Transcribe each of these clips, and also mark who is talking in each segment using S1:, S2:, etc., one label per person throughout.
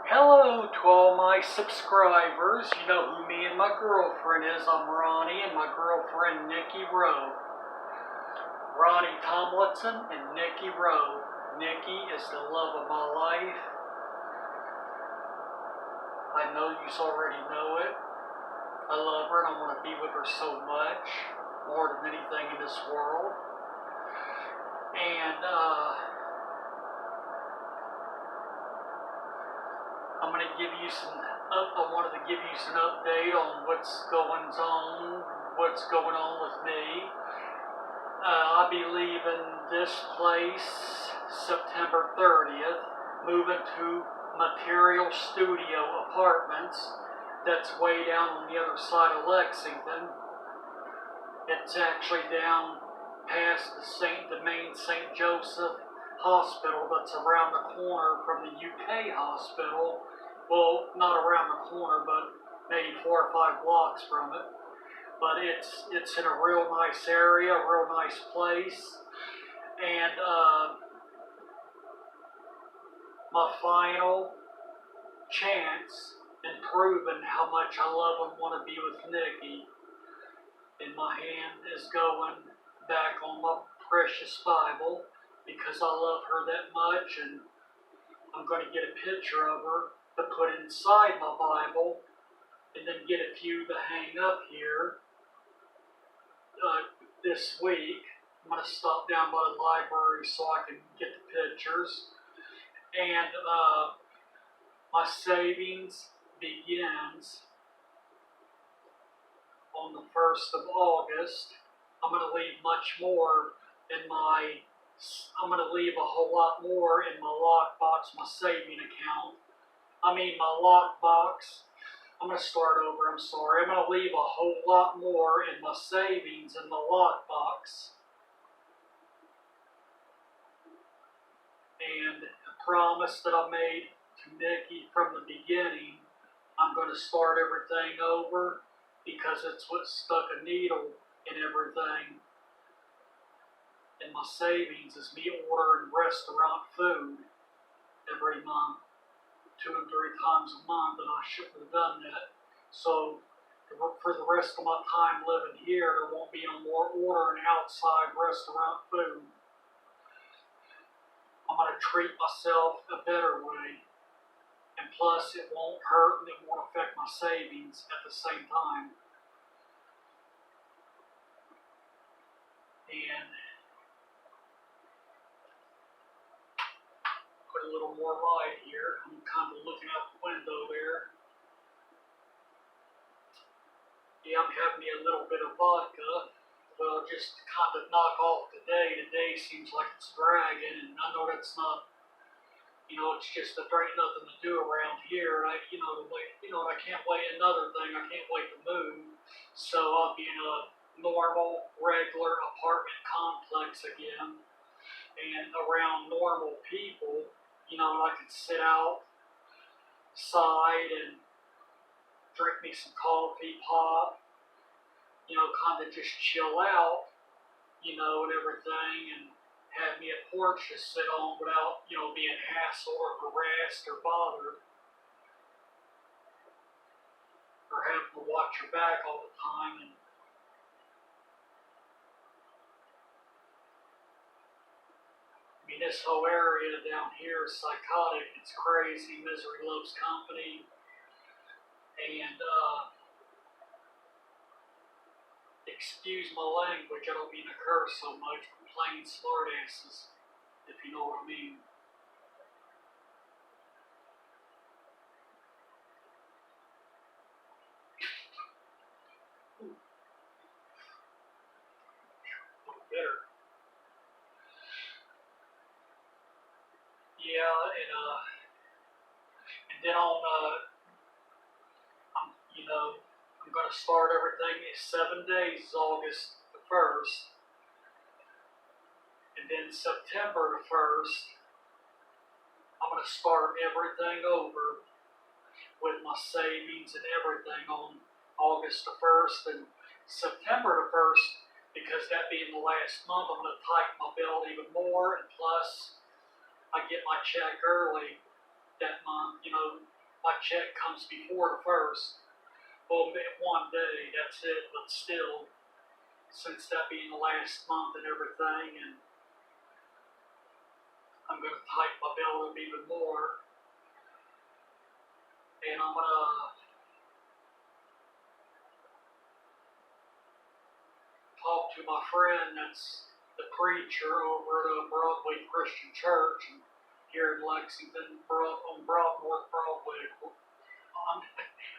S1: Hello to all my subscribers. You know who me and my girlfriend is. I'm Ronnie and my girlfriend Niki Rowe. Ronnie Tomlinson and Niki Rowe. Niki is the love of my life. I know you already know it. I love her and I want to be with her so much, more than anything in this world. And I'm going to give you I wanted to give you some update on what's going on with me. I'll be leaving this place September 30th, moving to Material Studio Apartments. That's way down on the other side of Lexington. It's actually down past the main St. Joseph Hospital that's around the corner from the UK hospital. Well, not around the corner, but maybe 4 or 5 blocks from it. But it's in a real nice area, a real nice place. And my final chance in proving how much I love and want to be with Niki. And my hand is going back on my precious Bible because I love her that much, and I'm going to get a picture of her to put inside my Bible and then get a few to hang up here this week. I'm going to stop down by the library so I can get the pictures. And my savings begins on the 1st of August. I'm going to leave much more I'm going to leave a whole lot more in my lockbox, my saving account. My lockbox. I'm going to start over, I'm sorry. I'm going to leave a whole lot more in my savings in my lockbox. And the promise that I made to Niki from the beginning, I'm going to start everything over because it's what stuck a needle in everything. And my savings is me ordering restaurant food every month, 2 and 3 times a month, and I shouldn't have done that. So for the rest of my time living here, there won't be no more ordering outside restaurant food. I'm going to treat myself a better way. And plus, it won't hurt and it won't affect my savings at the same time. And put a little more light here. I'm kind of looking out the window there. Yeah, I'm having me a little bit of vodka. Well, just to kind of knock off the day. The day seems like it's dragging, and I know that's not, it's just that there ain't nothing to do around here. I can't wait. Another thing, I can't wait to move. So I'll be in a normal, regular apartment complex again, and around normal people. I could sit outside and drink me some coffee, pop, kind of just chill out, and everything, and have me a porch to sit on without, being hassled or harassed or bothered, or having to watch your back all the time. And this whole area down here is psychotic. It's crazy. Misery loves company. And excuse my language, I don't mean to curse so much, but plain smartasses, if you know what I mean. Bitter. Yeah, and then I'm going to start everything in 7 days, August the 1st. And then September the 1st, I'm going to start everything over with my savings and everything on August the 1st. And September the 1st, because that being the last month, I'm going to tighten my belt even more. And plus, I get my check early that month, my check comes before the first. Well, one day, that's it, but still, since that being the last month and everything, and I'm going to tighten my belt up even more, and I'm going to talk to my friend that's the preacher over at Broadway Christian Church here in Lexington, North Broadway,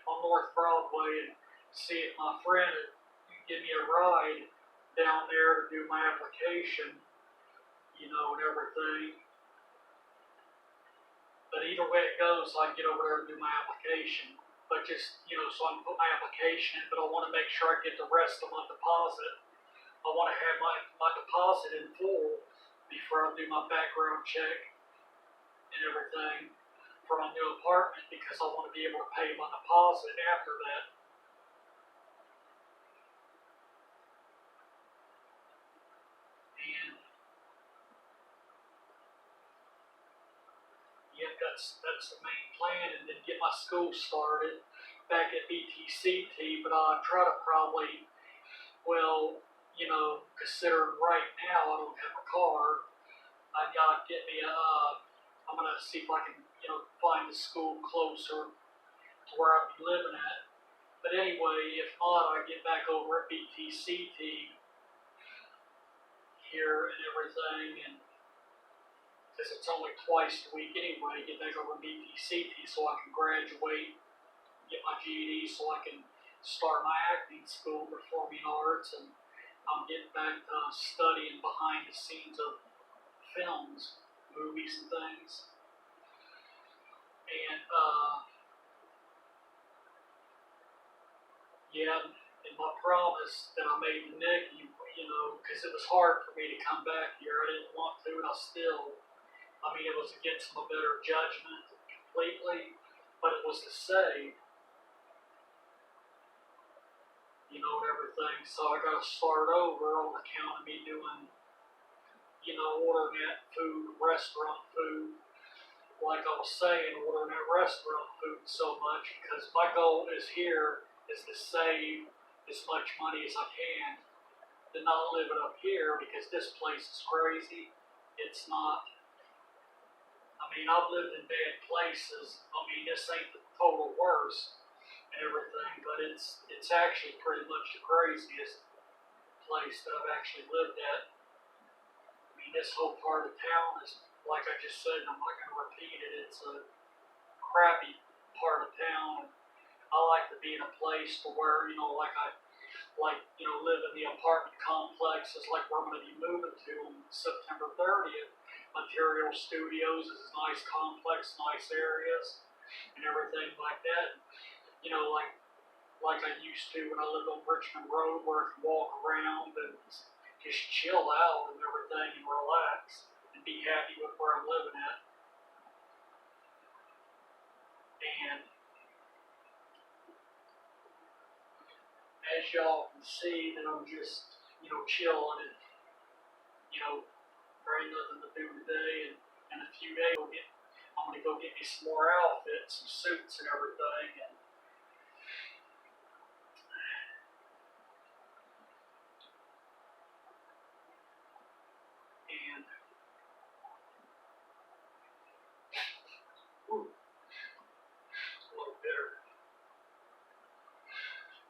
S1: on North Broadway, and see if my friend would give me a ride down there to do my application, and everything. But either way it goes, I can get over there and do my application. But just, so I can put my application in, but I want to make sure I get the rest of my deposit. I want to have my deposit in full before I do my background check and everything for my new apartment, because I want to be able to pay my deposit after that. And yep, that's the main plan, and then get my school started back at BTCT. But I'll try to probably, considering right now I don't have a car, I gotta get me I'm gonna see if I can, find a school closer to where I'll be living at. But anyway, if not, I get back over at BTCT here and everything, and because it's only twice a week anyway, get back over at BTCT so I can graduate, get my GED so I can start my acting school, performing arts, and I'm getting back to studying behind the scenes of films, movies, and things. And and my promise that I made to Niki, because it was hard for me to come back here. I didn't want to, and it was against my better judgment completely, but it was to say, and everything. So I got to start over on account of me doing, ordering that food, restaurant food. Like I was saying, ordering that restaurant food so much, because my goal is to save as much money as I can, to not live it up here, because this place is crazy. It's not. I've lived in bad places. This ain't the total worst and everything, but it's actually pretty much the craziest place that I've actually lived at. This whole part of town is, like I just said, and I'm not going to repeat it, it's a crappy part of town. I like to be in a place to where, live in the apartment complexes like we're going to be moving to on September 30th. Material Studios is a nice complex, nice areas, and everything like that. Like I used to when I lived on Richmond Road, where I could walk around and just chill out and everything and relax and be happy with where I'm living at. And as y'all can see, that I'm just, chilling, and, there ain't nothing to do today, and in a few days I'm going to go get me some more outfits, some suits and everything, and a little bitter.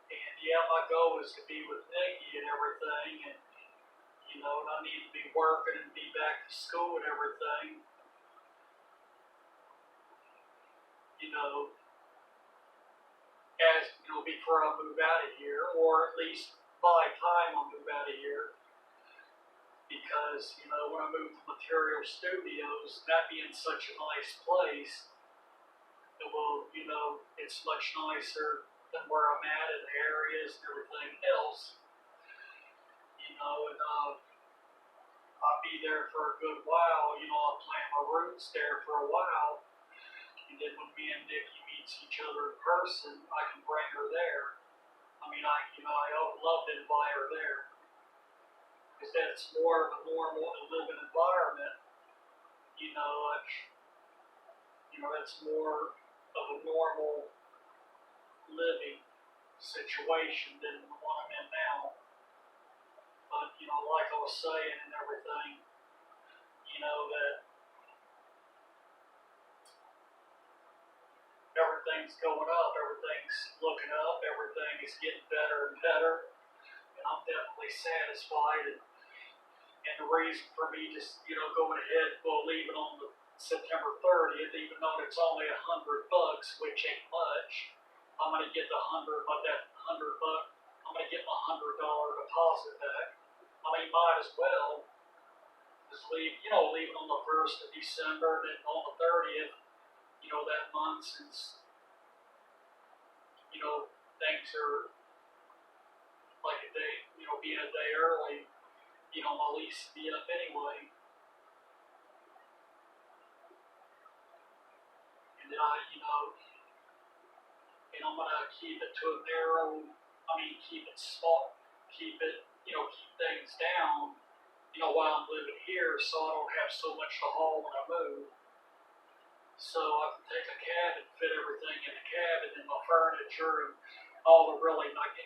S1: And yeah, my goal is to be with Niki and everything, and and I need to be working and be back to school and everything. Before I move out of here, or at least by the time I move out of here. Because, when I moved to Material Studios, that being such a nice place, it's much nicer than where I'm at in the areas and everything else. And I'll be there for a good while. I'll plant my roots there for a while. And then when me and Niki meets each other in person, I can bring her there. I would love to invite her there, because that's more of a normal living environment. That's more. of a normal living situation than the one I'm in now. But, you know, like I was saying and everything, you know, that everything's going up, everything's looking up, everything is getting better and better, and I'm definitely satisfied. And the reason for me just, you know, going ahead, well, leaving on the September 30th, even though it's only $100, which ain't much, I'm gonna get the hundred, but that $100, I'm gonna get my $100 deposit back. I mean, might as well just leave, you know, leave it on the 1st of December, then on the 30th, you know, that month since, you know, things are like a day, you know, being a day early, you know, my lease will be up anyway. And then you know, and I'm gonna keep it to a narrow, I mean, keep it small, keep it, you know, keep things down, you know, while I'm living here so I don't have so much to haul when I move. So I can take a cab and fit everything in the cab and then my furniture and all the really, like,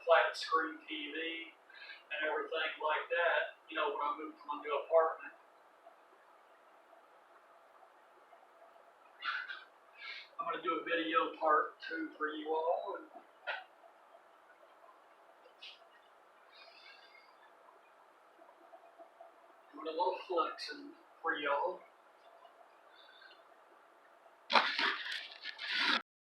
S1: flat screen TV and everything like that, you know, when I move to my new apartment. I'm going to do a video part 2 for you all and doing a little flexing for y'all.